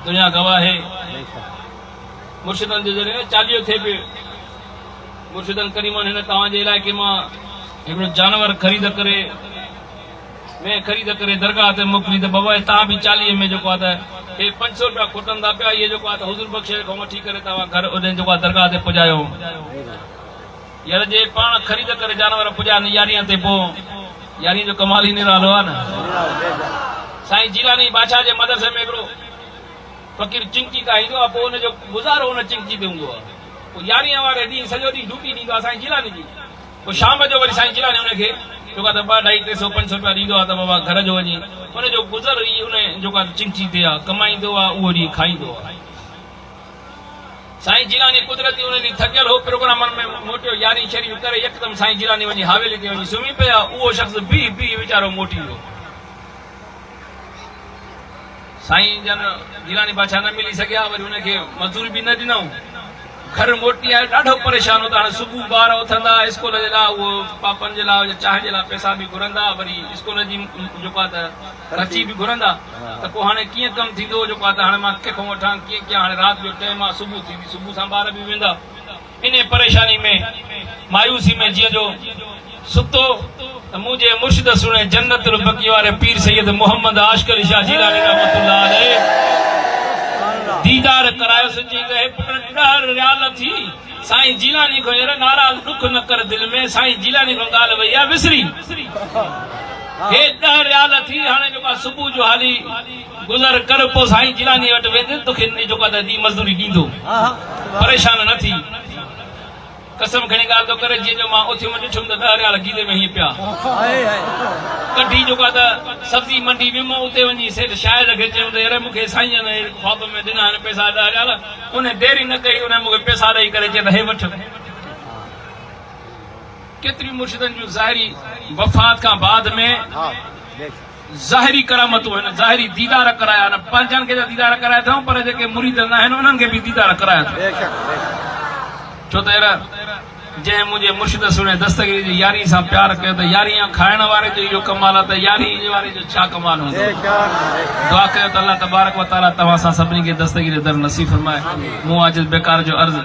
दुनिया गवाह है। मुर्शिदन जो जरिए चालियो थे पे मुर्शिदन करीमन हिन तव्हांजे इलाइक़े मां हिकिड़ो जानवर ख़रीद करे मैं ख़रीद करे दरगाह ते मोकिली त बाबा तव्हां बि 40 में जेको आहे त हे 500 रुपया खुटंदा पिया, इहे जेको आहे त हुज़ूर बख़्श खां वठी करे तव्हां घर उन जेको आहे दरगाह ते पुॼायो। यार जे पाण ख़रीद करे जानवर पुॼा न यारीअ ते पोइ यारीअ जो कमाल ई निरालो आहे न। साईं जीलानी बादशाह जे मदरसे में हिकिड़ो फ़कीर चिंकी ॻाईंदो आहे, पोइ हुनजो गुज़ारो हुन चिंकी ते हूंदो आहे। पोइ यारीअ वारे ॾींहुं सॼो ॾींहुं ड्यूटी ॾींदो आहे साईं जीलानी जी। पोइ शाम जो वरी साईं जीलानी हुनखे जेको आहे त 200, 250, 500 रुपया ॾींदो आहे त बाबा घर जो वञी हुनजो गुज़र ई हुन जेको आहे चिंकी ते आहे, कमाईंदो आहे उहो ॾींहुं खाईंदो आहे। साईं जीलानी कुदरती हुन ॾींहुं थकियल हो प्रोग्रामनि में मोटियो, यारी शरीफ़ करे यकदमि साईं जीलानी वञी हवेली ते वञी सुम्ही पिया। उहो शख़्स बीह वीचारो मोटी वियो। साईं जन जीलानी बादशाह न मिली सघिया, वरी हुनखे मज़दूरी बि न ॾिनऊं, घर मोटी आयो ॾाढो परेशान हो। त हाणे सुबुह ॿार उथंदा स्कूल जे लाइ, उहो पापनि जे लाइ चांहि जे लाइ पैसा बि घुरंदा, वरी स्कूल जी जेको आहे त ख़र्ची बि घुरंदा, त पोइ हाणे कीअं कमु थींदो जेको आहे त हाणे मां कंहिंखां वठां कीअं कीअं, हाणे राति जो टाइम आहे, सुबुह थींदी, सुबुह सां ॿार बि वेंदा। इन परेशानी में मायूसी में जीअं जो सुतो त मुंहिंजे मुर्शिद सुणे जन्नतुल बकी वारे पीर सैयद मोहम्मद आशिक़ अली शाह जीलानी रहमतुल्लाह अलैह दीदार करायोसि। चई त हे पुट ॾह रियाल थी साईं जीलानी को यार नाराज़ दुख न कर दिल में, साईं जीलानी को ॻाल्हि वई आहे विसरी। हे 10 रियाल थी हाणे जेको आहे सुबुह जो हाली गुज़र कर, पोइ साईं जीलानी वटि वेंदे तोखे जेको आहे त ॾींहुं मज़दूरी ॾींदो, परेशान न थी। कसम खणी ॻाल्हि थो करे, जीअं जो मां उथी ॾिठुमि त 10 रियाल गीले में हीअं पिया कढी जेको आहे त सब्जी मंडी वियुमि, उते वञी सेठ शायद खे चयूं त यार मूंखे साईं ने ख्वाब में ॾिना आहिनि पैसा 10 रियाल। उन देरी न कई, उन मूंखे पैसा ॾेई करे चए त हे वठ। केतिरी मुर्शिदनि जूं ज़ाहिरी वफ़ात खां बाद में ज़ाहिरी करामतूं आहिनि, ज़ाहिरी दीदार कराया आहिनि। पंहिंजनि खे त दीदार कराए अथऊं, पर जेके मुरीद न आहिनि उन्हनि खे बि दीदार कराया अथऊं। छो त यार जंहिं मुंहिंजे मुर्शिद सुणे दस्तगीरी जी यारी सां प्यार कयो त यारीअ खाइण वारे जो इहो कमाल आहे, त यारी वारे जो छा कमाल हूंदो। दुआ कयो त अल्लाह तबारक व तआला तव्हां सां सभिनी खे दस्तगीरी दर नसीब फरमाए। मूं आजिज़ बेकार जो अर्ज़